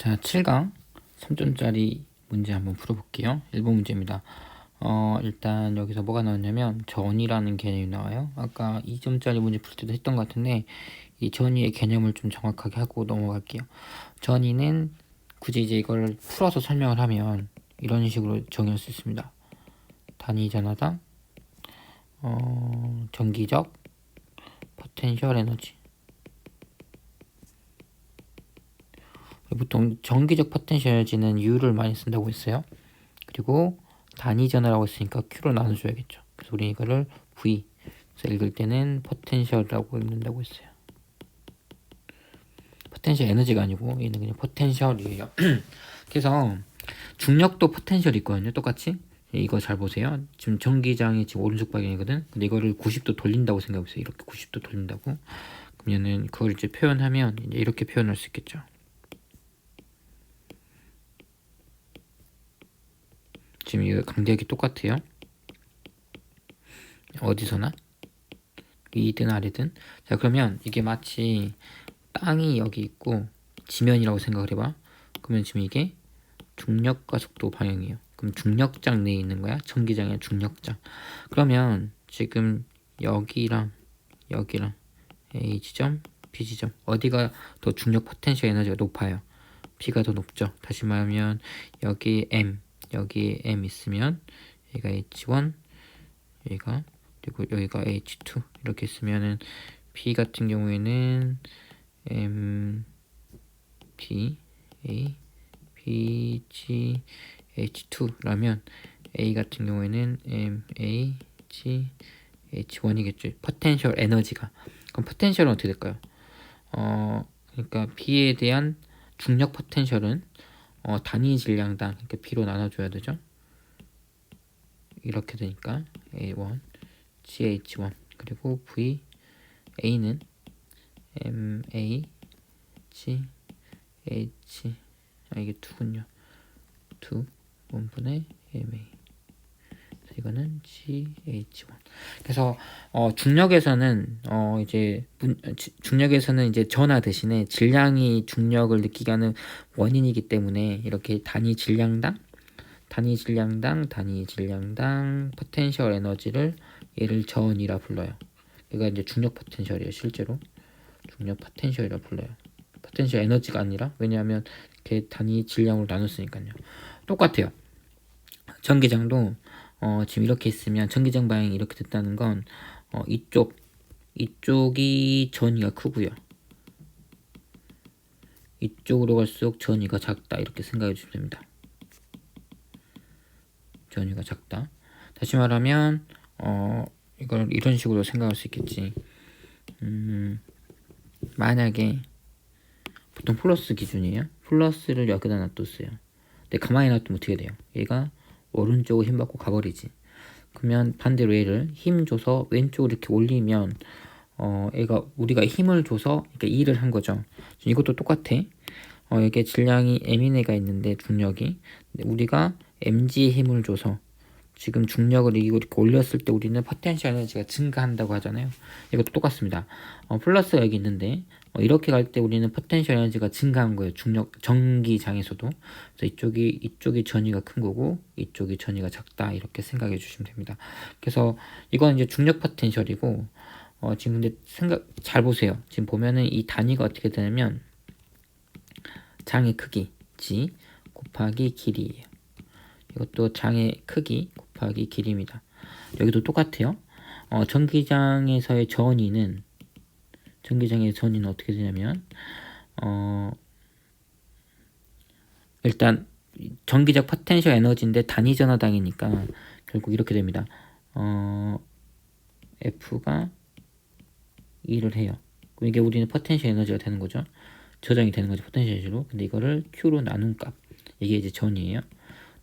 자, 7강 3점짜리 문제 한번 풀어볼게요. 1번 문제입니다. 일단 여기서 뭐가 나왔냐면 전이라는 개념이 나와요. 아까 2점짜리 문제 풀 때도 했던 것 같은데 이 전이의 개념을 좀 정확하게 하고 넘어갈게요. 전이는 굳이 이제 이걸 풀어서 설명을 하면 이런 식으로 정의할 수 있습니다. 단위 전하당 전기적 포텐셜 에너지. 보통 전기적 포텐셜 에너지는 U를 많이 쓴다고 했어요. 그리고 단위 전하라고 했으니까 Q로 나눠줘야겠죠. 그래서 우리 이거를 V, 그래서 읽을 때는 포텐셜이라고 읽는다고 했어요. 포텐셜 에너지가 아니고 얘는 그냥 포텐셜이에요. 그래서 중력도 포텐셜이 있거든요. 똑같이. 이거 잘 보세요. 지금 전기장이 지금 오른쪽 방향이거든. 근데 이거를 90도 돌린다고 생각해보세요. 이렇게 90도 돌린다고. 그러면은 그걸 이제 표현하면 이제 이렇게 표현할 수 있겠죠. 지금 이거 강제하기 똑같아요. 어디서나 위든 아래든. 자, 그러면 이게 마치 땅이 여기 있고 지면이라고 생각을 해봐. 그러면 지금 이게 중력과 속도 방향이에요. 그럼 중력장 내에 있는 거야. 전기장의 중력장. 그러면 지금 여기랑 여기랑 A 지점, B 지점 어디가 더 중력 포텐셜 에너지가 높아요? B가 더 높죠. 다시 말하면 여기 M, 여기 M 있으면 여기가 H1, 여기가 그리고 여기가 H2 이렇게 있으면은 B 같은 경우에는 M, P, A, B, G, H2라면 A 같은 경우에는 M, A, G, H1이겠죠. 포텐셜 에너지가. 그럼 포텐셜은 어떻게 될까요? 그러니까 B에 대한 중력 포텐셜은 단위 질량당 그러니까 B로 나눠줘야 되죠. 이렇게 되니까 A1, GH1 그리고 V, A는 MA, G, H 이게 2군요. 2 1분의 MA. 이거는 GH1. 그래서 중력에서는 중력에서는 이제 전하 대신에 질량이 중력을 느끼게 하는 원인이기 때문에 이렇게 단위 질량당 포텐셜 에너지를 얘를 전이라 불러요. 얘가 이제 중력 포텐셜이에요. 실제로 중력 포텐셜이라 불러요. 포텐셜 에너지가 아니라 왜냐하면 이렇게 단위 질량으로 나눴으니까요. 똑같아요. 전기장도 지금 이렇게 있으면 전기장 방향이 이렇게 됐다는 건 이쪽이 전위가 크고요. 이쪽으로 갈수록 전위가 작다 이렇게 생각해 주시면 됩니다. 전위가 작다. 다시 말하면 이걸 이런 식으로 생각할 수 있겠지. 만약에 보통 플러스 기준이에요. 플러스를 여기다 놔뒀어요. 근데 가만히 놔두면 어떻게 돼요? 얘가 오른쪽으로 힘 받고 가버리지. 그러면 반대로 얘를 힘 줘서 왼쪽으로 이렇게 올리면 얘가 우리가 힘을 줘서 그러니까 일을 한 거죠. 이것도 똑같아. 이게 질량이 m인애가 있는데 중력이 우리가 mg의 힘을 줘서 지금 중력을 이기고 이렇게 올렸을 때 우리는 포텐셜 에너지가 증가한다고 하잖아요. 이것도 똑같습니다. 플러스가 여기 있는데 이렇게 갈 때 우리는 포텐셜 에너지가 증가한 거예요. 중력 전기장에서도. 그래서 이쪽이 전위가 큰 거고 이쪽이 전위가 작다 이렇게 생각해 주시면 됩니다. 그래서 이건 이제 중력 포텐셜이고 지금 근데 잘 보세요. 지금 보면은 이 단위가 어떻게 되냐면 장의 크기 G 곱하기 길이에요. 이것도 장의 크기 곱하기 길이입니다. 여기도 똑같아요. 전기장에서의 전위는 어떻게 되냐면 일단 전기적 포텐셜 에너지인데 단위 전하당이니까 결국 이렇게 됩니다. F가 2를 해요. 그럼 이게 우리는 포텐셜 에너지가 되는 거죠. 저장이 되는 거죠. 포텐셜 에너지로. 근데 이거를 Q로 나눈 값. 이게 이제 전이에요.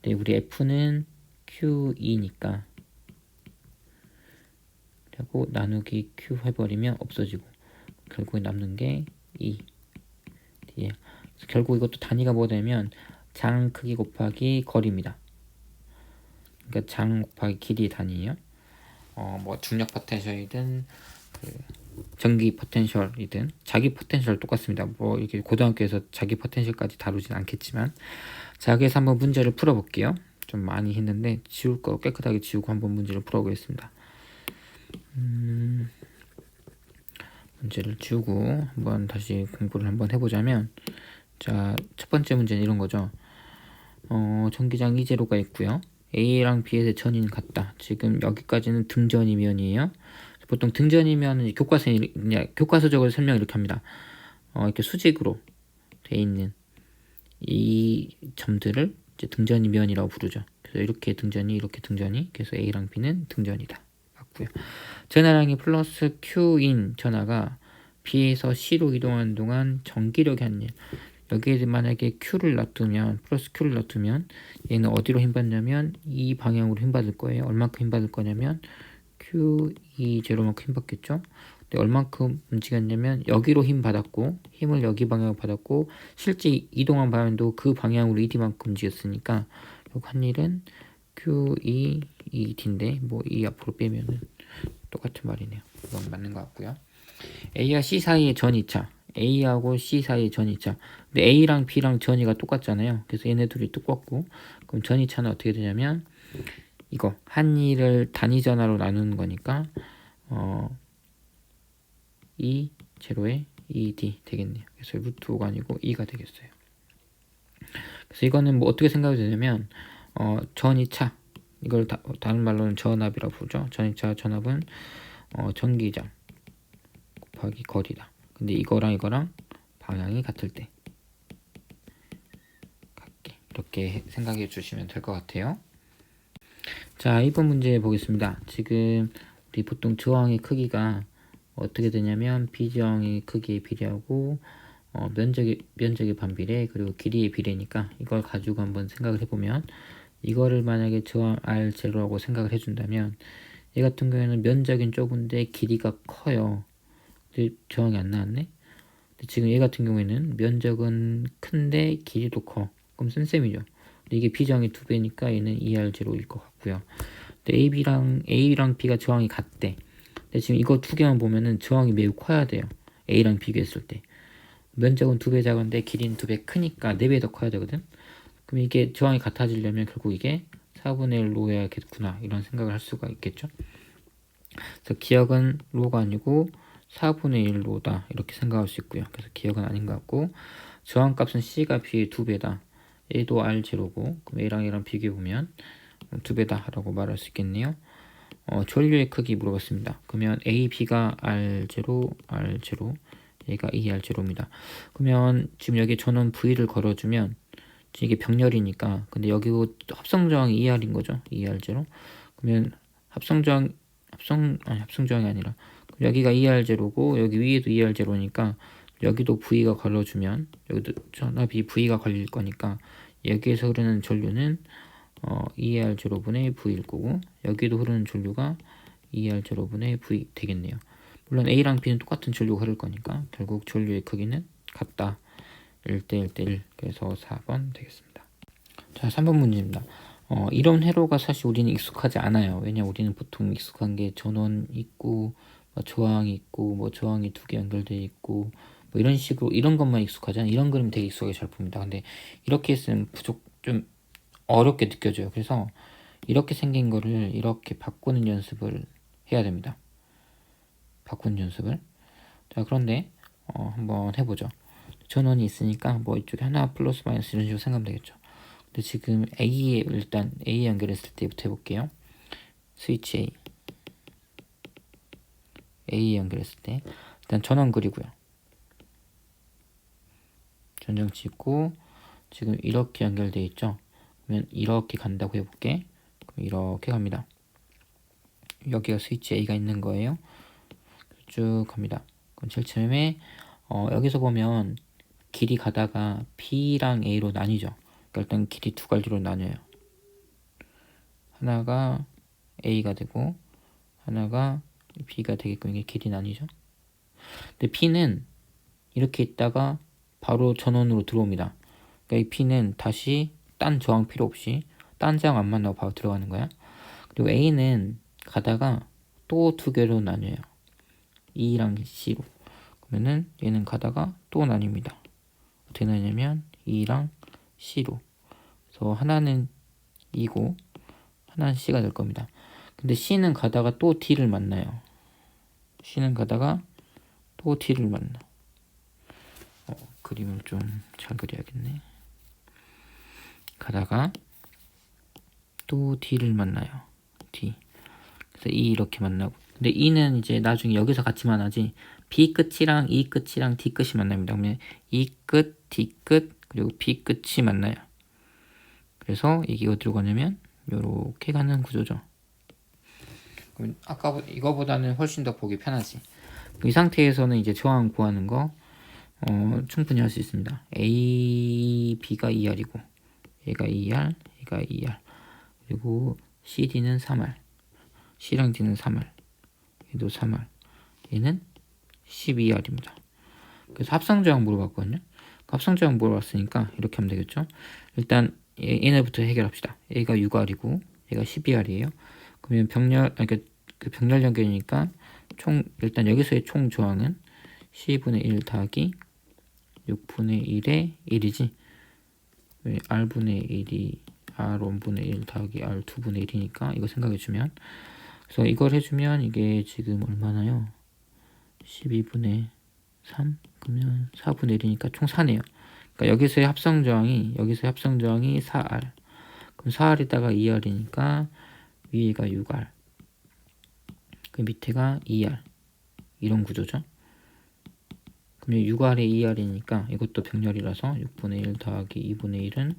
근데 우리 F는 Q2니까 그리고 나누기 Q 해버리면 없어지고 결국에 남는 게 2 뒤에. 결국 이것도 단위가 뭐가 되면 장 크기 곱하기 거리입니다. 그러니까 장 곱하기 길이 단위예요. 뭐 중력 포텐셜이든 전기 포텐셜이든 자기 포텐셜 똑같습니다. 뭐 이렇게 고등학교에서 자기 포텐셜까지 다루진 않겠지만, 자, 그래서 한번 문제를 풀어볼게요. 좀 많이 했는데 지울 거 깨끗하게 지우고 한번 문제를 풀어보겠습니다. 문제를 지우고 한번 다시 공부를 한번 해보자면, 자, 첫 번째 문제는 이런 거죠. 전기장 이제로가 있고요. A랑 B의 전인 같다. 지금 여기까지는 등전이면이에요. 보통 등전이면 교과서적으로 설명 이렇게 합니다. 이렇게 수직으로 돼 있는 이 점들을 이제 등전이면이라고 부르죠. 그래서 이렇게 등전이, 이렇게 등전이, 그래서 A랑 B는 등전이다. 맞고요. 전하량이 플러스 Q인 전하가 B에서 C로 이동하는 동안 전기력이 한 일. 여기에 만약에 Q를 놔두면, 플러스 Q를 놔두면 얘는 어디로 힘받냐면 이 방향으로 힘받을 거예요. 얼마큼 힘받을 거냐면 Q2제로만큼 힘받겠죠. 근데 얼만큼 움직였냐면 여기로 힘 받았고, 힘을 여기 방향으로 받았고, 실제 이동한 방향도 그 방향으로 ED만큼 움직였으니까 여기 한 일은 Q2 ED인데 뭐 이 앞으로 빼면은 똑같은 말이네요. 이건 맞는 것 같고요. A와 C 사이의 전이차, A하고 C 사이의 전이차. 근데 A랑 B랑 전이가 똑같잖아요. 그래서 얘네들이 똑같고, 그럼 전이차는 어떻게 되냐면 이거 한 일을 단위 전화로 나누는 거니까 E 제로에 ED 되겠네요. 그래서 루트 5가 아니고 2가 되겠어요. 그래서 이거는 뭐 어떻게 생각이 되냐면 전이차, 이걸 다른 말로는 전압이라고 부르죠. 전이차 전압은 전기장 곱하기 거리다. 근데 이거랑 이거랑 방향이 같을 때 같게 이렇게 생각해 주시면 될 것 같아요. 자, 2번 문제 보겠습니다. 지금 우리 보통 저항의 크기가 어떻게 되냐면 비저항의 크기에 비례하고 면적의 반비례, 그리고 길이의 비례니까 이걸 가지고 한번 생각을 해보면, 이거를 만약에 저항 R0라고 생각을 해준다면 얘 같은 경우에는 면적은 좁은데 길이가 커요. 근데 저항이 안 나왔네. 근데 지금 얘 같은 경우에는 면적은 큰데 길이도 커. 그럼 쌤쌤이죠. 근데 이게 비저항의 2배니까 얘는 ER0일 것 같고요. 근데 A랑 B가 저항이 같대. 근데 지금 이거 두 개만 보면은 저항이 매우 커야 돼요. A랑 비교했을 때. 면적은 2배 작은데 길이는 2배 크니까 4배 더 커야 되거든. 그럼 이게 저항이 같아지려면 결국 이게 4분의 1 로여야겠구나, 이런 생각을 할 수가 있겠죠. 그래서 기억은 로가 아니고 4분의 1 로다, 이렇게 생각할 수 있고요. 그래서 기억은 아닌 것 같고, 저항값은 C가 B의 2배다. A도 R0고, 그럼 A랑 A랑 비교해보면 2배다 라고 말할 수 있겠네요. 전류의 크기 물어봤습니다. 그러면 A, B가 R0, R0, 얘가 ER0입니다. 그러면 지금 여기 전원 V를 걸어주면 이게 병렬이니까, 근데 여기 합성저항이 ER인 거죠. ER0. 그러면 합성저항이 아니라 여기가 ER0고 여기 위에도 ER0니까 여기도 V가 걸어주면 여기도 전압이 V가 걸릴 거니까 여기에서 흐르는 전류는 ER0분의 V일 거고, 여기도 흐르는 전류가 ER0분의 V 되겠네요. 물론 A랑 B는 똑같은 전류가 흐를 거니까 결국 전류의 크기는 같다. 1대 1대1. 그래서 4번 되겠습니다. 자, 3번 문제입니다. 이런 회로가 사실 우리는 익숙하지 않아요. 왜냐, 우리는 보통 익숙한 게 전원 있고 저항이 있고 뭐 저항이 2개 연결되어 있고 뭐 이런 식으로, 이런 것만 익숙하잖아요. 이런 그림 되게 익숙하게 잘 봅니다. 근데 이렇게 쓰면 좀 어렵게 느껴져요. 그래서 이렇게 생긴 거를 이렇게 바꾸는 연습을 해야 됩니다. 바꾸는 연습을. 자, 그런데 한번 해보죠. 전원이 있으니까 뭐 이쪽에 하나 플러스 마이너스 이런 식으로 생각하면 되겠죠. 근데 지금 A에 일단 A 연결했을 때부터 해볼게요. 스위치 A 연결했을 때 일단 전원 그리고요. 전정치 있고 지금 이렇게 연결되어 있죠. 그러면 이렇게 간다고 해볼게. 그럼 이렇게 갑니다. 여기가 스위치 A가 있는 거예요. 쭉 갑니다. 그럼 제일 처음에 여기서 보면 길이 가다가 B랑 A로 나뉘죠. 그러니까 일단 길이 두 가지로 나뉘어요. 하나가 A가 되고 하나가 B가 되게끔 이게 길이 나뉘죠. 근데 B는 이렇게 있다가 바로 전원으로 들어옵니다. 그러니까 이 B는 다시 딴 저항 필요 없이 딴 저항 안 만나고 바로 들어가는 거야. 그리고 A는 가다가 또 두 개로 나뉘어요. E랑 C로. 그러면은 얘는 가다가 또 나뉩니다. 어떻게 나뉘냐면 E랑 C로. 그래서 하나는 E고 하나는 C가 될 겁니다. 근데 C는 가다가 또 D를 만나요. C는 가다가 또 D를 만나. 그림을 좀 잘 그려야겠네. 가다가 또 D를 만나요. D. 그래서 E 이렇게 만나고. 근데 E는 이제 나중에 여기서 같이 만나지. B 끝이랑 E 끝이랑 D 끝이 만납니다. 그러면 E 끝, D 끝, 그리고 B 끝이 만나요. 그래서 이게 어디로 가냐면 요렇게 가는 구조죠. 그럼 아까 이거보다는 훨씬 더 보기 편하지. 이 상태에서는 이제 저항 구하는 거 충분히 할 수 있습니다. A, B가 2R이고 얘가 2R, 얘가 2R 그리고 C, D는 3R C랑 D는 3R 얘도 3R 얘는 12R입니다. 그래서 합성저항 물어봤거든요. 합성저항 물어봤으니까 이렇게 하면 되겠죠. 일단 얘네부터 해결합시다. 얘가 6R이고 얘가 12R이에요. 그러면 그 병렬 연결이니까 총 일단 여기서의 총 저항은 C분의 1 더하기 6분의 1의 1이지. R분의 1이 R1분의 1 더하기 R2분의 1이니까 이거 생각해주면, 그래서 이걸 해주면 이게 지금 얼마나요? 12분의 3? 그러면 4분의 1이니까 총 4네요. 그러니까 여기서의 합성저항이 4R. 그럼 4R에다가 2R이니까 위에가 6R. 그 밑에가 2R. 이런 구조죠. 그럼 6R에 2R이니까 이것도 병렬이라서 6분의 1 더하기 2분의 1은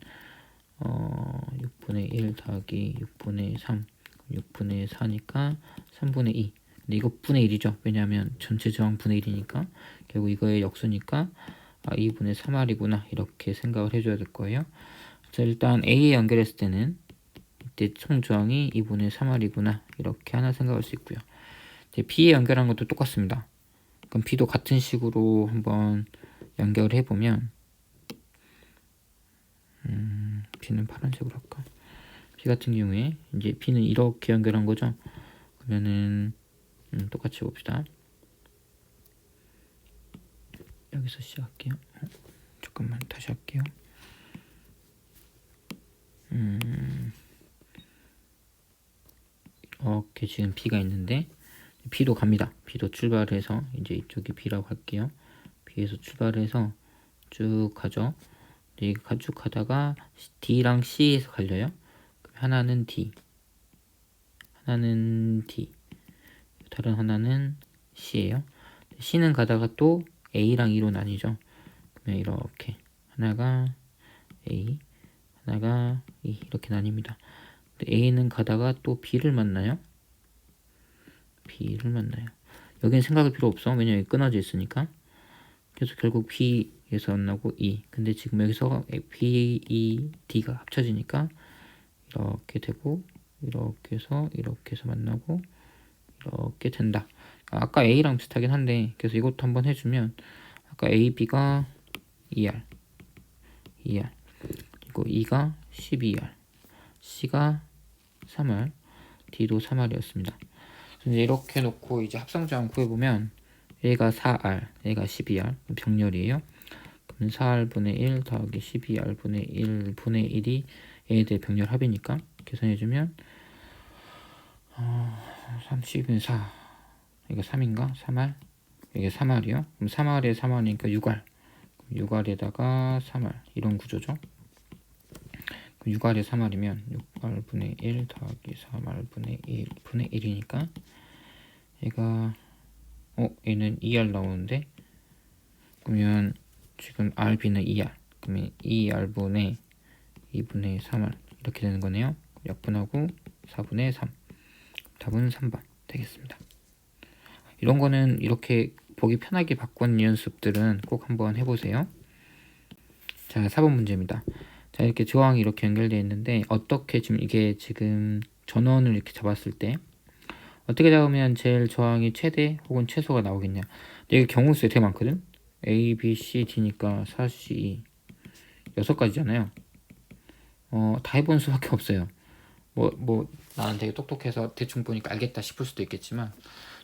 6분의 1 더하기 6분의 3 6분의 4니까 3분의 2. 근데 이거 분의 1이죠. 왜냐하면 전체 저항 분의 1이니까 결국 이거의 역수니까 2분의 3R이구나 이렇게 생각을 해줘야 될 거예요. 자, 일단 A에 연결했을 때는 이때 총 저항이 2분의 3R이구나 이렇게 하나 생각할 수 있고요. 이제 B에 연결한 것도 똑같습니다. 그럼 B도 같은 식으로 한번 연결을 해보면 B는 파란색으로 할까? B 같은 경우에 이제 B는 이렇게 연결한 거죠. 그러면은 똑같이 봅시다. 여기서 시작할게요. 잠깐만 다시 할게요. 이렇게 지금 B가 있는데 B도 갑니다. B도 출발해서 이제 이쪽이 B라고 할게요. B에서 출발해서 쭉 가죠. 쭉 가다가 D랑 C에서 갈려요. 하나는 D, 하나는 D, 다른 하나는 C예요. C는 가다가 또 A랑 E로 나뉘죠. 그러면 이렇게 하나가 A, 하나가 E 이렇게 나뉩니다. A는 가다가 또 B를 만나요. B를 만나요. 여기는 생각할 필요 없어. 왜냐면 여기 끊어져 있으니까. 그래서 결국 B에서 만나고 E. 근데 지금 여기서 B, E, D가 합쳐지니까 이렇게 되고 이렇게 해서 만나고 이렇게 된다. 아까 A랑 비슷하긴 한데 그래서 이것도 한번 해주면 아까 A, B가 2R 그리고 E가 12R C가 3R D도 3R이었습니다. 이제 이렇게 놓고 이제 합성저항 구해보면 얘가 4R 얘가 12R 병렬이에요. 그러면 4R분의 1 더하기 12R분의 1분의 1이 얘네들 병렬 합이니까 계산해주면 30은 4 이거 3인가? 3R 이게 3R이요. 그럼 3R에 3R이니까 6R 6R에다가 3R 이런 구조죠. 6R에 3R이면 6R분의 1 더하기 3R분의 1분의 1이니까 얘가 얘는 2R 나오는데 그러면 지금 RB는 2R 그러면 2R분의 2분의 3R 이렇게 되는 거네요. 약분하고 4분의 3 답은 3번 되겠습니다. 이런 거는 이렇게 보기 편하게 바꾼 연습들은 꼭 한번 해보세요. 자, 4번 문제입니다. 자, 이렇게 저항이 이렇게 연결되어 있는데 어떻게 지금 전원을 이렇게 잡았을 때 어떻게 잡으면 제일 저항이 최대 혹은 최소가 나오겠냐. 근데 이게 경우수에 되게 많거든. A, B, C, D니까 4, C, E 6가지잖아요. 다 해본 수밖에 없어요. 나는 되게 똑똑해서 대충 보니까 알겠다 싶을 수도 있겠지만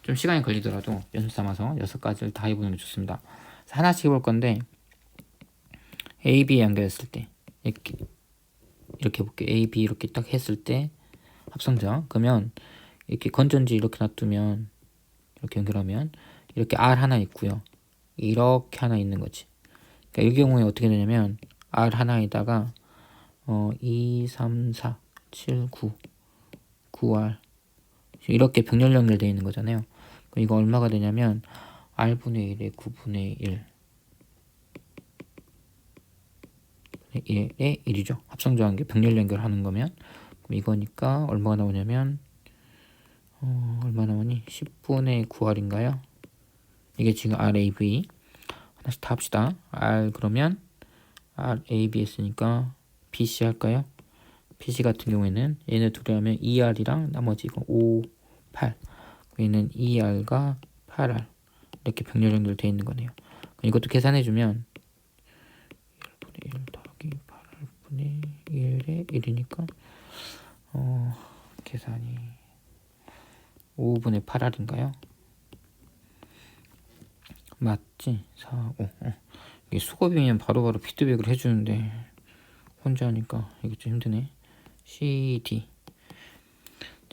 좀 시간이 걸리더라도 연습 삼아서 6가지를 다 해보는 게 좋습니다. 하나씩 해볼 건데 A, B 연결했을 때 이렇게 해볼게요. A, B 이렇게 딱 했을 때 합성자 그러면 이렇게 건전지 이렇게 놔두면 이렇게 연결하면 이렇게 R 하나 있고요. 이렇게 하나 있는 거지. 그러니까 이 경우에 어떻게 되냐면 R 하나에다가 2, 3, 4, 7, 9, 9R 이렇게 병렬 연결되어 있는 거잖아요. 그럼 이거 얼마가 되냐면 R분의 1에 9분의 1의 1이죠. 합성조항계 병렬 연결하는 거면 그럼 이거니까 얼마가 나오냐면 얼마 나오니? 10분의 9R인가요? 이게 지금 RAB 하나씩 다 합시다. R 그러면 RAB 했으니까 BC 할까요? BC 같은 경우에는 얘네 둘이 하면 2R이랑 나머지 이거 5, 8 얘는 2R과 8R 이렇게 병렬 연결되어 있는 거네요. 이것도 계산해주면 1분의 1 더하기 8R분의 1의 1이니까 계산이 5분의 8R인가요? 맞지? 4, 5 이게 수업이면 바로바로 피드백을 해주는데 혼자 하니까 이게 좀 힘드네. CD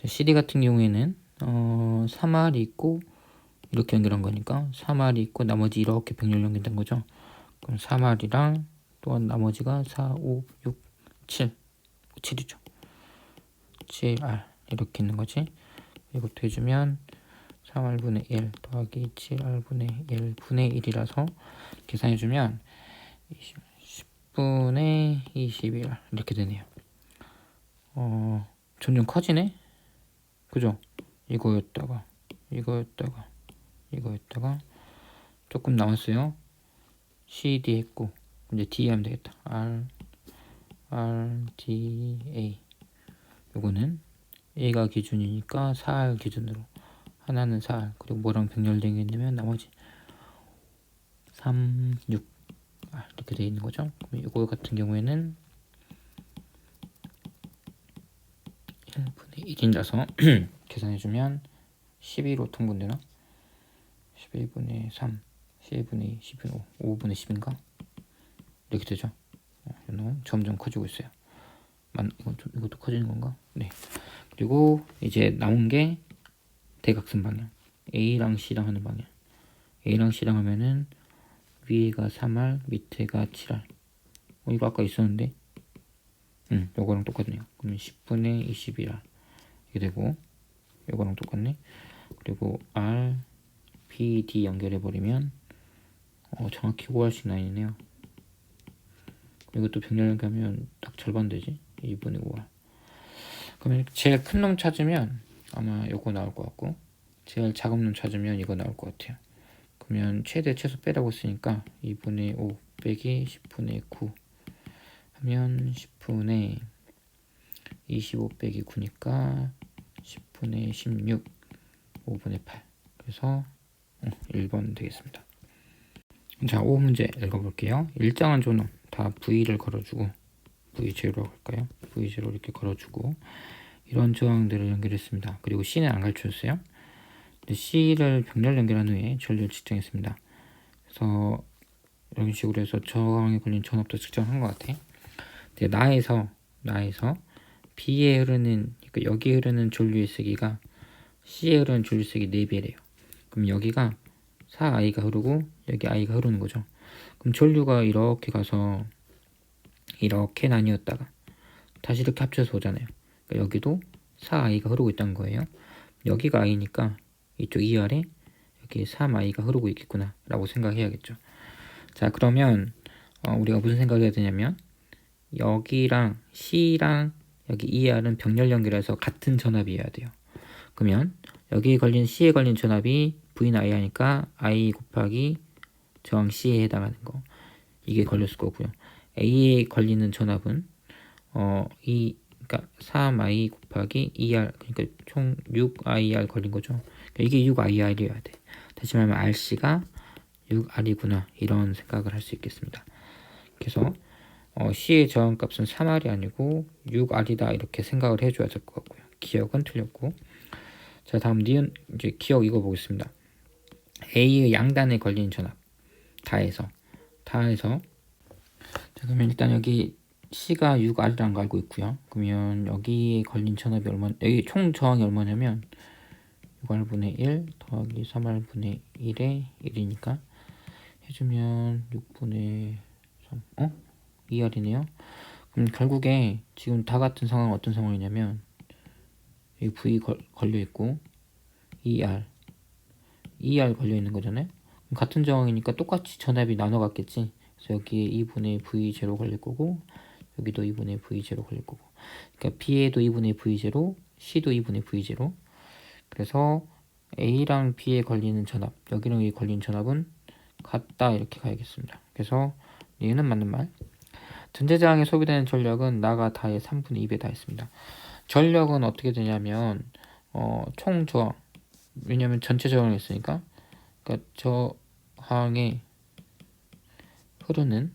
CD 같은 경우에는 3R이 있고 이렇게 연결한 거니까 3R이 있고 나머지 이렇게 병렬 연결된 거죠. 그럼 3R이랑 또한 나머지가 4, 5, 6, 7 7이죠. 7R 이렇게 있는 거지. 이것도 해주면 3R분의 1 더하기 7R분의 1분의 1이라서 계산해주면 10분의 21R 이렇게 되네요. 점점 커지네? 그죠? 이거였다가 조금 남았어요. CD 했고 이제 D 하면 되겠다. R, D, A 요거는 A가 기준이니까 4R 기준으로 하나는 4R 그리고 뭐랑 병렬된 게 있냐면 나머지 3, 6 이렇게 되어 있는 거죠. 그럼 이거 같은 경우에는 1분의 1이라서 계산해주면 11로 통분되나? 11분의 3, 11분의 2, 11분의 5, 5분의 10인가? 이렇게 되죠. 이거는 점점 커지고 있어요. 이것도 커지는 건가? 네. 그리고 이제 남은 게 대각선 방향. A랑 C랑 하는 방향. A랑 C랑 하면은 위에가 3R, 밑에가 7R. 이거 아까 있었는데. 요거랑 똑같네요. 그러면 10분의 21R. 이게 되고, 요거랑 똑같네. 그리고 R, P, D 연결해버리면, 정확히 5R씩 나뉘네요. 이것도 병렬 연결하면 딱 절반 되지. 2분의 5R. 그러면 제일 큰 놈 찾으면 아마 요거 나올 것 같고, 제일 작은 놈 찾으면 이거 나올 것 같아요. 그러면 최대 최소 빼라고 했으니까 2분의 5 빼기 10분의 9 하면 10분의 25 빼기 9니까 10분의 16 5분의 8 그래서 1번 되겠습니다. 자, 5문제 읽어볼게요. 일정한 조놈 다 V를 걸어주고 V0라고 할까요? V0 이렇게 걸어주고 이런 저항들을 연결했습니다. 그리고 C는 안 가르쳐줬어요. C를 병렬 연결한 후에 전류를 측정했습니다. 그래서 이런 식으로 해서 저항에 걸린 전압도 측정한 것 같아. 나에서 B에 흐르는 그러니까 여기 흐르는 전류의 세기가 C에 흐르는 전류 세기 4배래요. 그럼 여기가 4I가 흐르고 여기 I가 흐르는 거죠. 그럼 전류가 이렇게 가서 이렇게 나뉘었다가 다시 이렇게 합쳐서 오잖아요. 그러니까 여기도 4I가 흐르고 있다는 거예요. 여기가 I니까 이쪽 2R에 여기 3I가 흐르고 있겠구나 라고 생각해야겠죠. 자, 그러면 우리가 무슨 생각을 해야 되냐면 여기랑 C랑 여기 2R은 병렬 연결해서 같은 전압이어야 돼요. 그러면 여기에 걸린 C에 걸린 전압이 V는 I 하니까 I 곱하기 저항 C에 해당하는 거 이게 걸렸을 거고요. A에 걸리는 전압은 그러니까 3I 곱하기 2R 그러니까 총 6IR 걸린 거죠. 그러니까 이게 6IR이어야 돼. 다시 말하면 RC가 6R이구나 이런 생각을 할 수 있겠습니다. 그래서 C의 저항값은 3R이 아니고 6R이다 이렇게 생각을 해줘야 될 것 같고요. 기억은 틀렸고 자, 다음 니은 이제 기억 이거 보겠습니다. A의 양단에 걸린 전압 다해서 자, 그러면 일단 여기 C가 6R이라는 거 알고 있고요. 그러면 여기에 걸린 전압이 여기 총 저항이 얼마냐면 6R분의 1 더하기 3R분의 1의 1이니까 해주면 6분의 3 2R이네요. 그럼 결국에 지금 다 같은 상황은 어떤 상황이냐면 여기 V 걸려있고 2R 걸려있는 거잖아요. 그럼 같은 저항이니까 똑같이 전압이 나눠갔겠지. 그래서 여기에 2분의 V0 걸릴 거고 여기도 2분의 V0 걸릴 거고, 그러니까 B에도 2분의 V0, C도 2분의 V0. 그래서 A랑 B에 걸리는 전압, 여기랑 여기 걸린 전압은 같다 이렇게 가야겠습니다. 그래서 얘는 맞는 말. 전체 저항에 소비되는 전력은 나가 다의 3분의 2배 다했습니다. 전력은 어떻게 되냐면 총 저항, 왜냐면 전체 저항이 있으니까, 그러니까 저항에 흐르는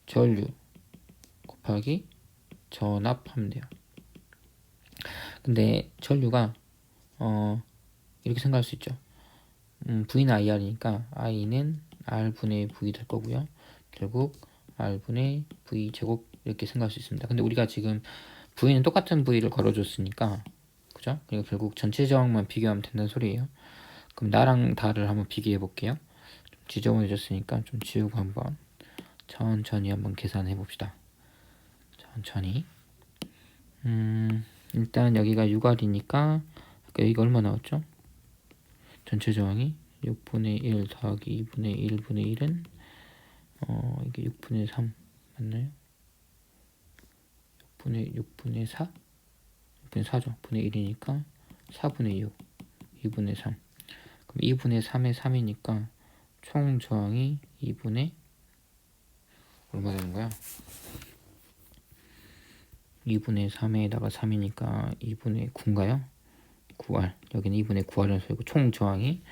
전류 곱하기 전압하면 돼요. 근데 전류가 이렇게 생각할 수 있죠. V는 IR이니까 I는 R분의 V 될 거고요. 결국 R분의 V 제곱 이렇게 생각할 수 있습니다. 근데 우리가 지금 V는 똑같은 V를 걸어줬으니까, 그죠? 그리고 결국 전체 저항만 비교하면 된다는 소리예요. 그럼 나랑 다를 한번 비교해 볼게요. 좀 지저분해졌으니까 좀 지우고 한번 천천히 한번 계산해 봅시다. 천천히. 일단 여기가 6R이니까 여기가 얼마 나왔죠? 전체 저항이 6분의 1 더하기 2분의 1분의 1은 이게 6분의 3 맞나요? 6분의 4? 6분의 4죠. 분의 1이니까 4분의 6 2분의 3. 그럼 2분의 3에 3이니까 총 저항이 2분의 얼마 되는 거야? 2분의 3에다가 3이니까 2분의 9인가요? 9R. 여기는 2분의 9R이라서 이거 총 저항이,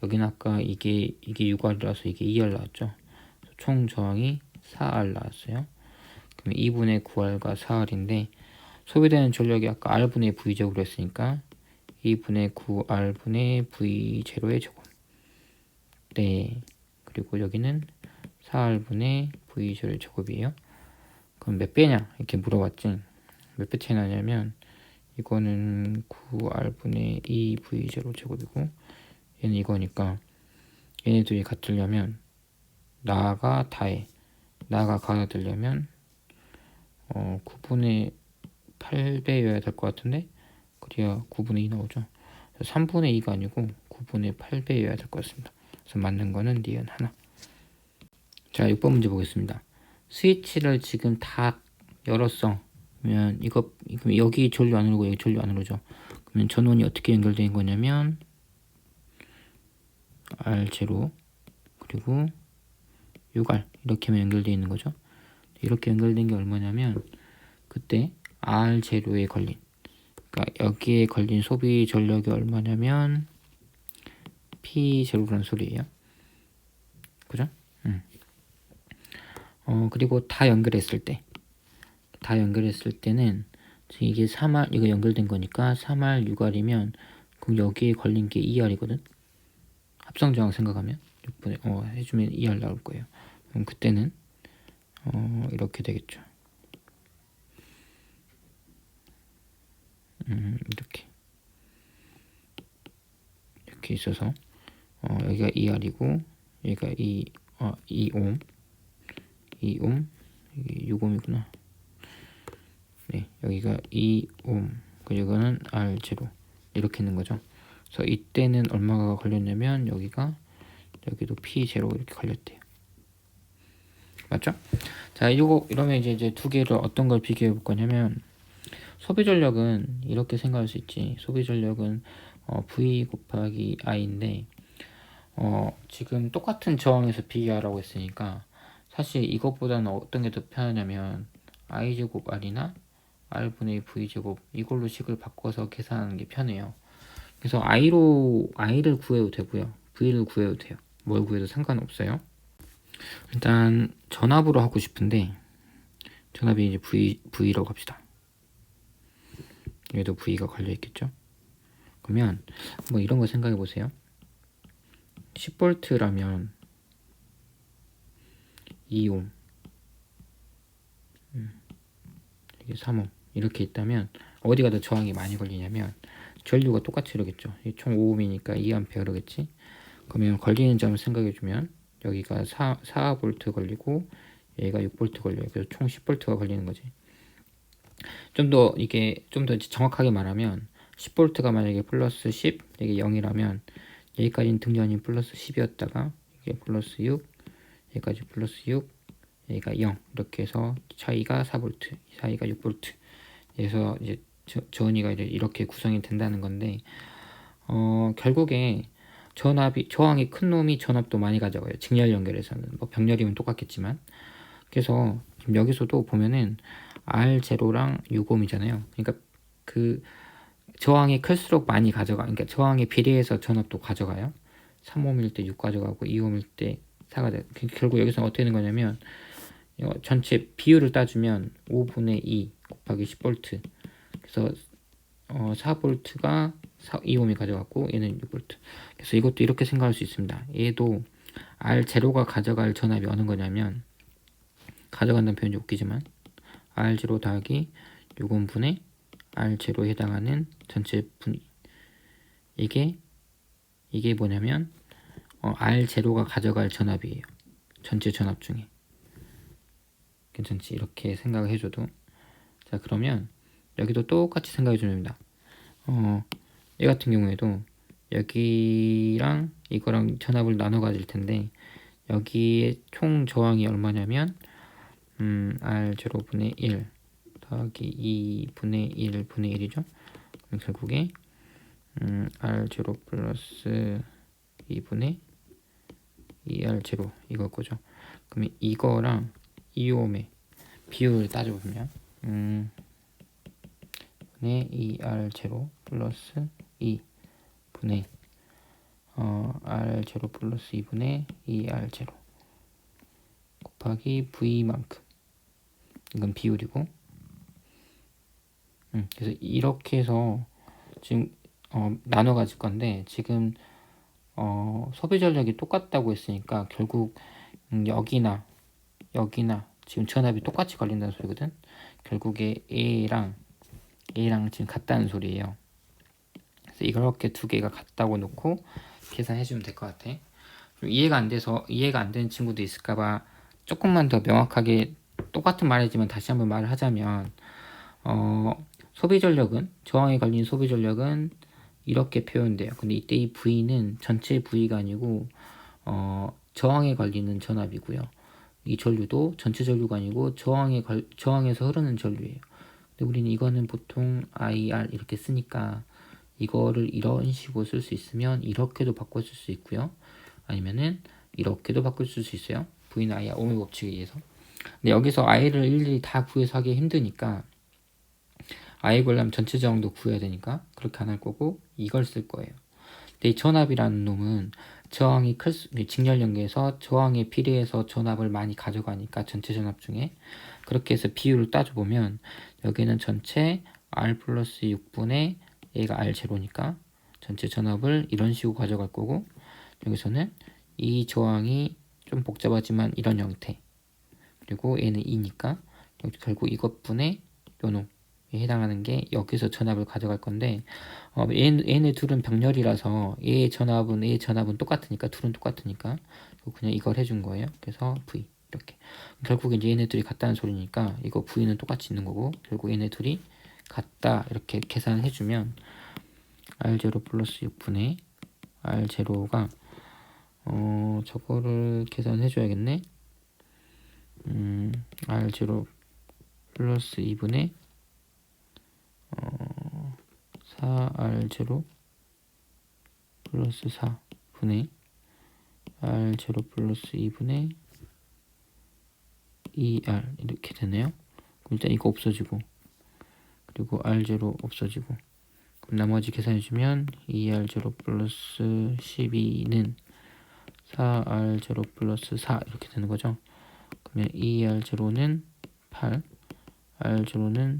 여기는 아까 이게 6R이라서 이게 2R 나왔죠. 총 저항이 4R 나왔어요. 그럼 2분의 9R과 4R인데 소비되는 전력이 아까 R분의 V제곱으로 했으니까 2분의 9R분의 V0의 제곱. 네. 그리고 여기는 4R분의 V0의 제곱이에요. 그럼 몇 배냐? 이렇게 물어봤지. 몇 배 차이 나냐면 이거는 9R분의 2V0 제곱이고 얘는 이거니까 얘네들이 같으려면 나가 다해, 나가 같으려면 9분의 8배여야 될 것 같은데, 그래야 9분의 2 나오죠. 3분의 2가 아니고 9분의 8배여야 될 것 같습니다. 그래서 맞는 거는 니은 하나. 자, 6번 문제 보겠습니다. 스위치를 지금 다 열었어. 그러면 이거 여기 전류 안 흐르고 여기 전류 안 흐르죠. 그러면 전원이 어떻게 연결된 거냐면 R0 그리고 6R 이렇게만 연결되어 있는 거죠. 이렇게 연결된 게 얼마냐면 그때 R0에 걸린, 그러니까 여기에 걸린 소비 전력이 얼마냐면 P0라는 소리예요. 그죠? 그리고 다 연결했을 때는 이게 3R, 이거 연결된 거니까 3R 6R이면 그럼 여기에 걸린 게 2R이거든. 합성저항 생각하면 6분의 해주면 2R 나올 거예요. 그럼 그때는 이렇게 되겠죠. 이렇게 있어서 여기가 2R이고 여기가 2옴, 여기 6옴이구나. 네, 여기가 2옴, 그리고 이거는 R0 이렇게 있는 거죠. 그래서 이때는 얼마가 걸렸냐면 여기도 P0 이렇게 걸렸대요. 맞죠? 자, 이러면 이제 두 개를 어떤 걸 비교해 볼 거냐면, 소비 전력은 이렇게 생각할 수 있지. 소비 전력은 V 곱하기 I인데 지금 똑같은 저항에서 비교하라고 했으니까 사실 이것보다는 어떤 게 더 편하냐면 I제곱 R이나 R분의 V제곱 이걸로 식을 바꿔서 계산하는 게 편해요. 그래서 I를 구해도 되고요, V를 구해도 돼요. 뭘 구해도 상관없어요. 일단 전압으로 하고 싶은데 전압이 이제 V라고 합시다. 여기도 V가 걸려 있겠죠. 그러면 뭐 이런 거 생각해 보세요. 10V라면 2옴, 이게 3옴 이렇게 있다면 어디가 더 저항이 많이 걸리냐면 전류가 똑같이 흐르겠죠. 총 5옴이니까 2A 흐르겠지. 그러면 걸리는 점을 생각해 주면 여기가 4V 걸리고 얘가 6V 걸려요. 그래서 총 10V가 걸리는 거지. 좀 더 정확하게 말하면 10V가 만약에 플러스 10, 이게 0이라면 여기까지는 등전이 플러스 10이었다가 이게 플러스 6, 여기까지 플러스 6, 여기가 0 이렇게 해서 차이가 4V, 차이가 6V. 그래서 이제 전위가 이제 이렇게 구성이 된다는 건데 결국에 저항이 큰 놈이 전압도 많이 가져가요. 직렬 연결에서는 뭐 병렬이면 똑같겠지만. 그래서 지금 여기서도 보면은 R0랑 6옴이잖아요. 그러니까 그 저항이 클수록 많이 가져가. 그러니까 저항에 비례해서 전압도 가져가요. 3옴일 때 6 가져가고 2옴일 때 4 가져가. 결국 여기서 어떻게 되는 거냐면 전체 비율을 따주면 5분의 2 곱하기 10V. 그래서 4V가 2옴이 가져갔고 얘는 6V. 그래서 이것도 이렇게 생각할 수 있습니다. 얘도 R0가 가져갈 전압이 어느 거냐면 가져간다는 표현이 웃기지만 R0 더하기 6옴분의 R0에 해당하는 전체 분. 이게 뭐냐면 R0가 가져갈 전압이에요. 전체 전압 중에. 괜찮지? 이렇게 생각을 해줘도. 자, 그러면 여기도 똑같이 생각해 주면 됩니다. 얘 같은 경우에도 여기랑 이거랑 전압을 나눠 가질 텐데 여기에 총 저항이 얼마냐면 R0분의 1 더하기 2분의 1분의 1이죠. 그럼 결국에 R0 플러스 2분의 2R0 이걸 거죠. 그러면 이거랑 2옴의 비율을 따져보면 분의 2R0 플러스 2분의 R0 플러스 2분의 2R0 곱하기 V만큼. 이건 비율이고. 그래서 이렇게 해서 지금 나눠 가질 건데 지금 소비 전력이 똑같다고 했으니까 결국 여기나 지금 전압이 똑같이 걸린다는 소리거든. 결국에 A랑 지금 같다는 소리예요. 그래서 이렇게 두 개가 같다고 놓고 계산해 주면 될 것 같아. 이해가 안 되는 친구도 있을까봐 조금만 더 명확하게 똑같은 말이지만 다시 한번 말을 하자면 소비 전력은 저항에 걸린 소비 전력은 이렇게 표현돼요. 근데 이때 이 V는 전체 V가 아니고 저항에 걸리는 전압이고요. 이 전류도 전체 전류가 아니고 저항에서 흐르는 전류예요. 근데 우리는 이거는 보통 IR 이렇게 쓰니까 이거를 이런 식으로 쓸 수 있으면 이렇게도 바꿔 쓸 수 있고요. 아니면은 이렇게도 바꿀 수 있어요. V는 IR 오메 법칙에 의해서. 근데 여기서 I를 일일이 다 구해서 하기 힘드니까 I 구하려면 전체 저항도 구해야 되니까 그렇게 안 할 거고 이걸 쓸 거예요. 근데 이 전압이라는 놈은 저항이 직렬 연계에서 저항에 비례해서 전압을 많이 가져가니까 전체 전압 중에 그렇게 해서 비율을 따져보면 여기는 전체 R 플러스 6분의 얘가 R0니까 전체 전압을 이런 식으로 가져갈 거고 여기서는 이 저항이 좀 복잡하지만 이런 형태 그리고 얘는 2니까 결국 이것분의 요놈 해당하는 게 여기서 전압을 가져갈 건데 얘네 둘은 병렬이라서 얘 전압은 똑같으니까 둘은 똑같으니까 그냥 이걸 해준 거예요. 그래서 V 이렇게 결국 이제 얘네 둘이 같다는 소리니까 이거 V는 똑같이 있는 거고 결국 얘네 둘이 같다 이렇게 계산을 해주면 R0 플러스 6분의 R0가 저거를 계산해 줘야겠네. R0 플러스 2분의 4R0 플러스 4분의 R0 플러스 2분의 2R 이렇게 되네요. 그럼 일단 이거 없어지고 그리고 R0 없어지고 그럼 나머지 계산해주면 2R0 플러스 12는 4R0 플러스 4 이렇게 되는 거죠. 그러면 2R0는 8 R0는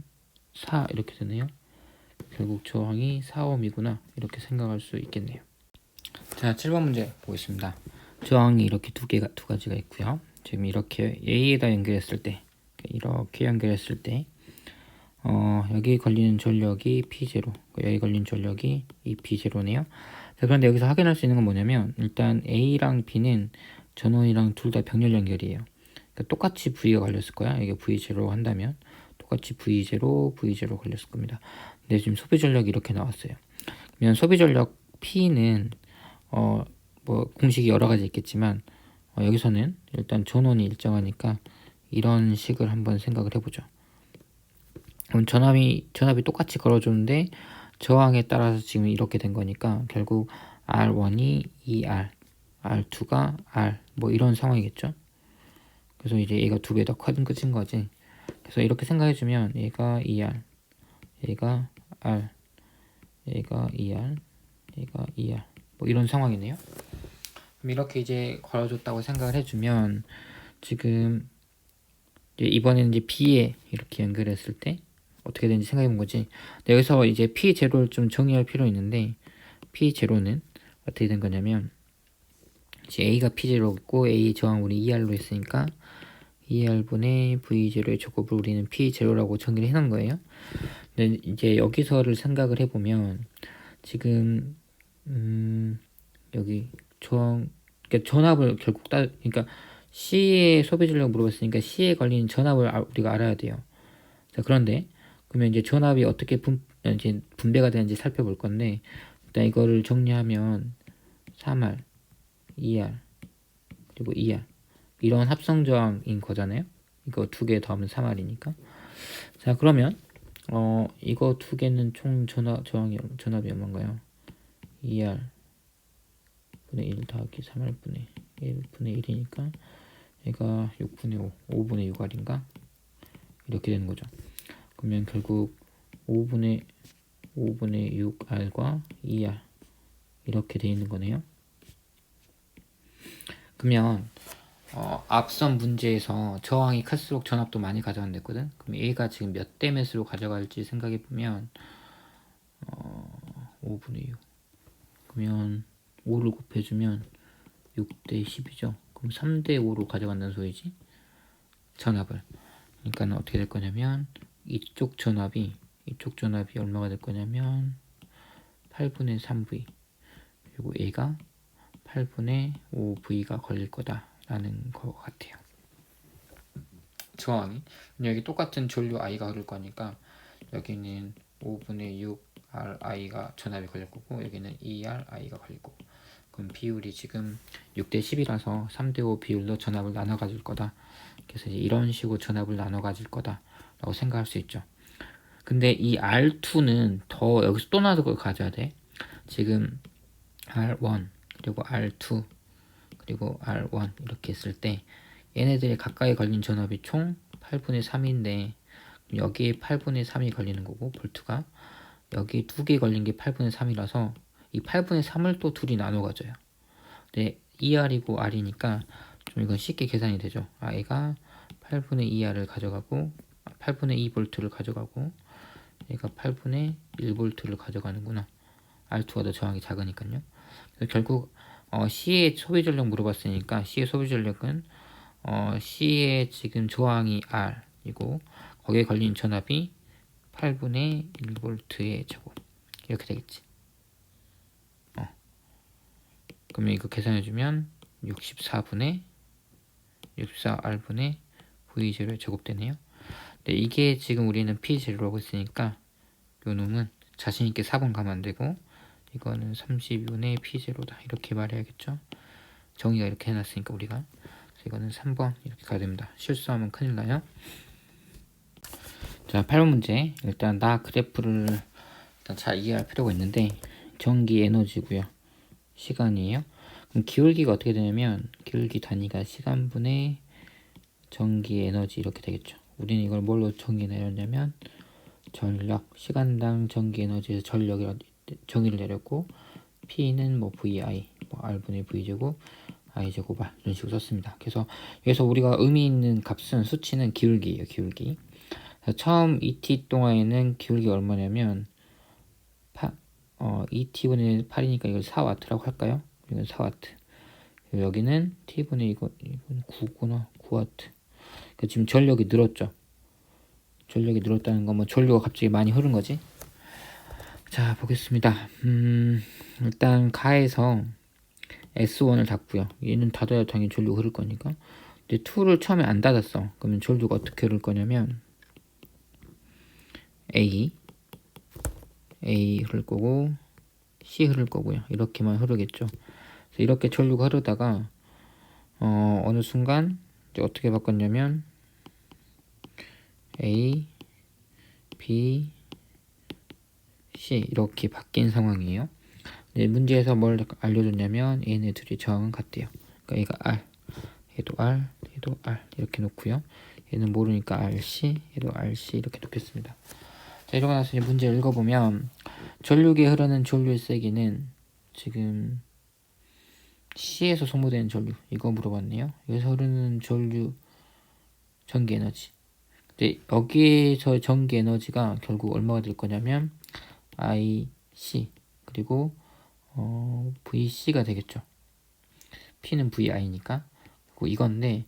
4 이렇게 되네요. 결국 저항이 4옴이구나 이렇게 생각할 수 있겠네요. 자, 7번 문제 보겠습니다. 저항이 이렇게 두 가지가 있고요. 지금 이렇게 A에다 연결했을 때, 이렇게 연결했을 때, 여기 걸리는 전력이 P0, 여기 걸린 전력이 이 P0네요. 자, 그런데 여기서 확인할 수 있는 건 뭐냐면, 일단 A랑 B는 전원이랑 둘 다 병렬 연결이에요. 그러니까 똑같이 V가 걸렸을 거야. 이게 V0 한다면 똑같이 V0, V0 걸렸을 겁니다. 근데 지금 소비 전력이 이렇게 나왔어요. 그러면 소비 전력 P는 뭐 공식이 여러 가지 있겠지만 여기서는 일단 전원이 일정하니까 이런 식을 한번 생각을 해보죠. 그럼 전압이 똑같이 걸어주는데 저항에 따라서 지금 이렇게 된 거니까 결국 R1이 2R, R2가 R 뭐 이런 상황이겠죠. 그래서 이제 얘가 두 배 더 커진 거지. 그래서 이렇게 생각해주면 얘가 2R, 얘가 R, 얘가 2R, 얘가 2R 뭐 이런 상황이네요. 그럼 이렇게 이제 걸어줬다고 생각을 해주면 지금 이번에는 이제 B에 이렇게 연결했을 때 어떻게 되는지 생각해 본 거지. 여기서 이제 P0를 좀 정의할 필요 있는데 P0는 어떻게 된 거냐면 이제 A가 P0고 A 저항 우리 2R로 했으니까 2R분의 V0의 제곱을 우리는 P0라고 정의를 해놓은 거예요. 근데 이제 여기서를 생각을 해보면 지금 여기 저항 그러니까 전압을 결국 그러니까 C의 소비 전력 물어봤으니까 C에 걸린 전압을 우리가 알아야 돼요. 자, 그런데 그러면 이제 전압이 어떻게 이제 분배가 되는지 살펴볼 건데 일단 이거를 정리하면 3R, 2R 그리고 2R 이런 합성 저항인 거잖아요. 이거 두 개 더하면 3R이니까. 자, 그러면 이거 두 개는 총 전압이 얼마인가요? 2R 분의 1 더하기 3R 분의 1분의 1이니까 얘가 6분의 5, 5분의 6R인가? 이렇게 되는 거죠. 그러면 결국 5분의 6R과 2R 이렇게 돼 있는 거네요. 그러면 앞선 문제에서 저항이 클수록 전압도 많이 가져간댔거든. 그럼 얘가 지금 몇 대 몇으로 가져갈지 생각해 보면 5분의 6 그러면 5를 곱해주면 6대 10이죠. 그럼 3대 5로 가져간다는 소리지. 전압을. 그러니까 어떻게 될 거냐면 이쪽 전압이 얼마가 될 거냐면 8분의 3V 그리고 얘가 8분의 5V가 걸릴 거다라는 것 같아요. 저항이 여기 똑같은 전류 I가 흐를 거니까 여기는 5분의 6RI가 전압이 걸릴 거고 여기는 2RI가 걸릴 거고 그럼 비율이 지금 6대 10이라서 3대 5 비율로 전압을 나눠 가질 거다. 그래서 이제 이런 식으로 전압을 나눠 가질 거다 라고 생각할 수 있죠. 근데 이 R2는 더 여기서 또 나도 걸 가져야 돼. 지금 R1 그리고 R2 그리고 R1 이렇게 했을 때 얘네들이 가까이 걸린 전압이 총 8분의 3인데 여기에 8분의 3이 걸리는 거고 볼트가 여기 두 개 걸린 게 8분의 3이라서 이 8분의 3을 또 둘이 나눠 가져요. 근데 2R이고 R이니까 좀 이건 쉽게 계산이 되죠. I가 8분의 2R을 가져가고 8분의 2볼트를 가져가고 얘가 8분의 1볼트를 가져가는구나. R2가 더 저항이 작으니까요. 그래서 결국 C의 소비 전력 물어봤으니까 C의 소비 전력은 C의 지금 저항이 R이고 거기에 걸린 전압이 8분의 1볼트의 제곱 이렇게 되겠지. 그러면 이거 계산해주면 64R분의 V0의 제곱되네요. 근데 이게 지금 우리는 P0라고 했으니까 요 놈은 자신있게 4번 가면 안되고 이거는 32분의 P0다 이렇게 말해야겠죠. 정의가 이렇게 해놨으니까 우리가 그래서 이거는 3번 이렇게 가야 됩니다. 실수하면 큰일 나요. 자, 8번 문제. 일단 나 그래프를 일단 잘 이해할 필요가 있는데 전기 에너지고요. 시간이에요. 그럼 기울기가 어떻게 되냐면 기울기 단위가 시간분의 전기 에너지 이렇게 되겠죠. 우리는 이걸 뭘로 정의 내렸냐면 전력, 시간당 전기 에너지에서 전력이라고 정의를 내렸고 P는 뭐 VI, 뭐 R분의 V제곱, I제곱 R 이런 식으로 썼습니다. 그래서 여기서 우리가 의미 있는 값은 수치는 기울기예요. 기울기. 처음 ET 동안에는 기울기가 얼마냐면 이 t분의 8이니까 이걸 4W라고 할까요? 이건 4W. 여기는 t분의 이건 9구나. 9W. 그러니까 지금 전력이 늘었죠. 전력이 늘었다는 건 뭐 전류가 갑자기 많이 흐른 거지. 자, 보겠습니다. 일단 가에서 S1을 닫고요. 얘는 닫아야 당연히 전류가 흐를 거니까. 근데 2를 처음에 안 닫았어. 그러면 전류가 어떻게 흐를 거냐면 A 흐를 거고 C 흐를 거고요. 이렇게만 흐르겠죠. 그래서 이렇게 전류가 흐르다가 어느 순간 이제 어떻게 바꿨냐면 A, B, C 이렇게 바뀐 상황이에요. 네, 문제에서 뭘 알려줬냐면 얘네들이 저항은 같대요. 그러니까 얘가 R, 얘도 R, 얘도 R 이렇게 놓고요. 얘는 모르니까 RC, 얘도 RC 이렇게 놓겠습니다. 자, 이러고 나서 이제 문제를 읽어보면 전류기에 흐르는 전류의 세기는 지금 C에서 소모되는 전류 이거 물어봤네요. 여기서 흐르는 전류 전기 에너지. 근데 여기서 전기 에너지가 결국 얼마가 될 거냐면 IC 그리고 VC가 되겠죠. P는 VI니까. 그리고 이건데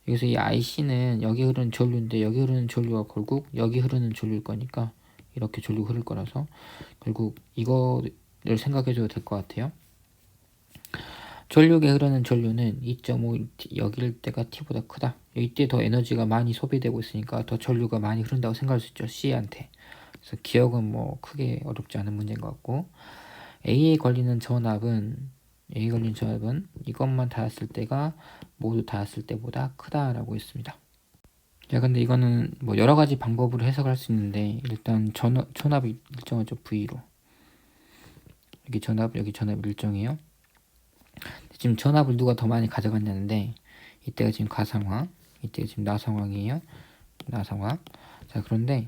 여기서 이 IC는 여기 흐르는 전류인데 여기 흐르는 전류가 결국 여기 흐르는 전류일 거니까 이렇게 전류가 흐를 거라서 결국 이거를 생각해줘도 될 것 같아요. 전류에 흐르는 전류는 2.5 여기일 때가 T보다 크다. 이때 더 에너지가 많이 소비되고 있으니까 더 전류가 많이 흐른다고 생각할 수 있죠. C한테. 그래서 기억은 뭐 크게 어렵지 않은 문제인 것 같고 A에 걸리는 전압은 이것만 닿았을 때가 모두 닿았을 때보다 크다라고 했습니다. 자, 근데 이거는 뭐 여러 가지 방법으로 해석할 수 있는데 일단 전압이 일정하죠. V로. 여기 전압 일정이에요. 지금 전압을 누가 더 많이 가져갔냐는데 이때가 지금 가상화, 이때가 지금 나상황이에요. 나상화. 자, 그런데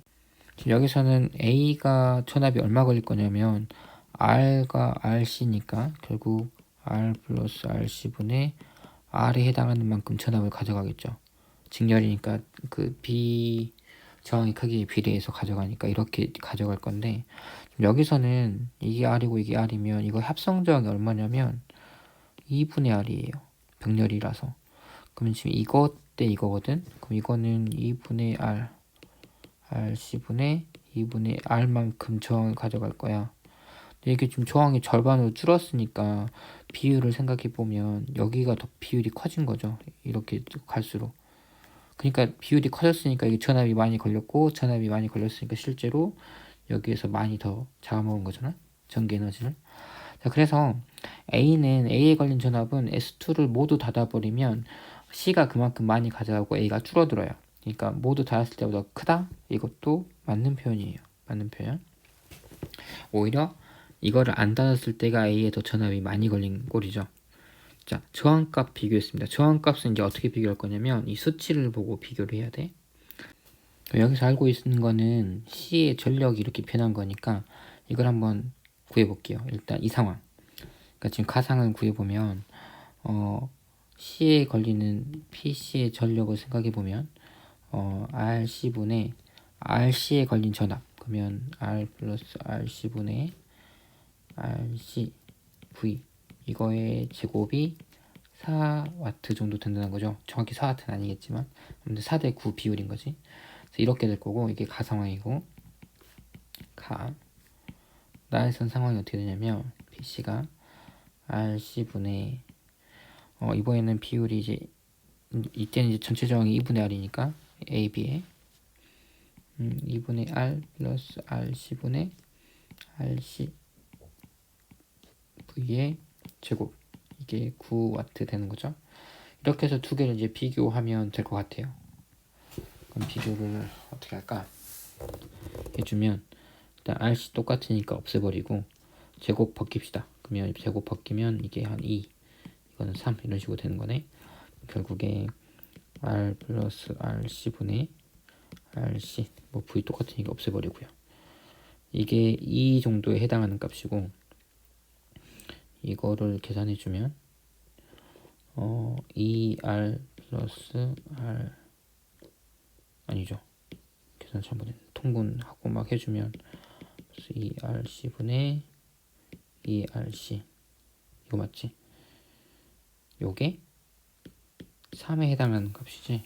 지금 여기서는 A가 전압이 얼마 걸릴 거냐면 R과 RC니까 결국 R 플러스 RC분의 R에 해당하는 만큼 전압을 가져가겠죠. 직렬이니까 그 B 저항의 크기에 비례해서 가져가니까 이렇게 가져갈 건데 여기서는 이게 R이고 이게 R이면 이거 합성 저항이 얼마냐면 2분의 R이에요. 병렬이라서. 그러면 지금 이것 대 이거거든. 그럼 이거는 2분의 R RC분의 2분의 R만큼 저항을 가져갈 거야. 근데 이게 지금 저항이 절반으로 줄었으니까 비율을 생각해보면 여기가 더 비율이 커진 거죠. 이렇게 갈수록. 그러니까 비율이 커졌으니까 이게 전압이 많이 걸렸고 전압이 많이 걸렸으니까 실제로 여기에서 많이 더 잡아먹은 거잖아. 전기 에너지를. 자, 그래서 A에 걸린 전압은 S2를 모두 닫아버리면 C가 그만큼 많이 가져가고 A가 줄어들어요. 그러니까 모두 닫았을 때보다 크다? 이것도 맞는 표현이에요. 맞는 표현. 오히려 이거를 안 닫았을 때가 A에 더 전압이 많이 걸린 꼴이죠. 자, 저항값 비교했습니다. 저항값은 이제 어떻게 비교할 거냐면 이 수치를 보고 비교를 해야 돼. 여기서 알고 있는 거는 C의 전력이 이렇게 변한 거니까 이걸 한번 구해볼게요. 일단 이 상황. 그러니까 지금 가상을 구해보면 C에 걸리는 PC의 전력을 생각해보면 RC분의 RC에 걸린 전압 그러면 R 플러스 RC분의 RC V 이거의 제곱이 4W 정도 된다는 거죠. 정확히 4W는 아니겠지만 아무튼 4대 9 비율인 거지. 그래서 이렇게 될 거고 이게 가상황이고 나에선 상황이 어떻게 되냐면 PC가 RC분의 이번에는 비율이 이제 이때는 이제 전체 저항이 2분의 R이니까 AB에 2분의 R 플러스 RC분의 RC V의 제곱 이게 9W 되는 거죠. 이렇게 해서 두 개를 이제 비교하면 될 것 같아요. 그럼 비교를 어떻게 할까? 해주면 일단 RC 똑같으니까 없애버리고 제곱 벗깁시다. 그러면 제곱 벗기면 이게 한 2, 이거는 3 이런 식으로 되는 거네. 결국에 R 플러스 RC분의 RC 뭐 V 똑같으니까 없애버리고요. 이게 2 정도에 해당하는 값이고 이거를 계산해주면 2R 플러스 R 아니죠. 계산 잘못했네. 통분하고 막 해주면 2RC분의 2RC 이거 맞지? 요게 3에 해당하는 값이지.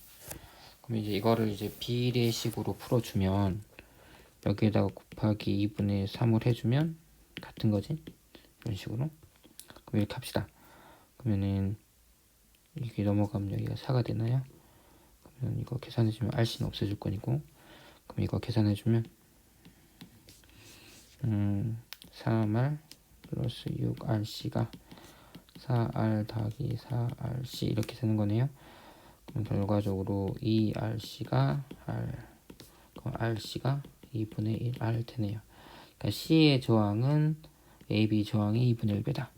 그럼 이제 이거를 이제 비례식으로 풀어주면 여기에다가 곱하기 2분의 3을 해주면 같은 거지. 이런 식으로. 그럼 이렇게 합시다. 그러면은 이게 넘어가면 여기가 4가 되나요? 그러면 이거 계산해주면 RC는 없어질 거니고. 그럼 이거 계산해주면 3R 플러스 6RC가 4R 더하기 4RC 이렇게 되는 거네요. 그럼 결과적으로 2RC가 R, 그럼 RC가 2분의 1 R 되네요. 그러니까 C의 저항은 AB 저항이 2분의 1배다.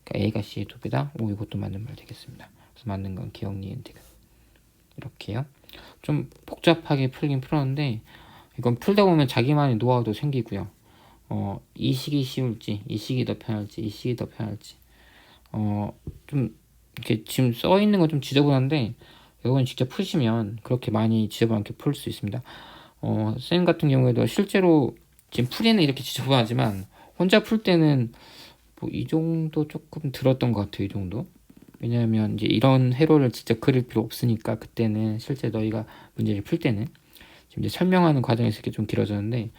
그러니까 A가 C의 2배다. 오, 이것도 맞는 말 되겠습니다. 그래서 맞는 건 기억, 니은, 디귿. 이렇게요. 좀 복잡하게 풀긴 풀었는데 이건 풀다 보면 자기만의 노하우도 생기고요. 이 식이 쉬울지, 이 식이 더 편할지, 이 식이 더 편할지. 좀 이렇게 지금 써 있는 건 좀 지저분한데 이건 직접 푸시면 그렇게 많이 지저분 않게 풀 수 있습니다. 쌤 같은 경우에도 실제로 지금 풀이는 이렇게 지저분하지만 혼자 풀 때는 뭐 이 정도 조금 들었던 것 같아요. 이 정도. 왜냐하면 이제 이런 회로를 직접 그릴 필요 없으니까 그때는 실제 너희가 문제를 풀 때는 지금 이제 설명하는 과정에서 이렇게 좀 길어졌는데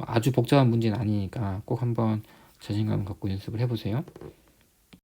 아주 복잡한 문제는 아니니까 꼭 한번 자신감 갖고 연습을 해보세요.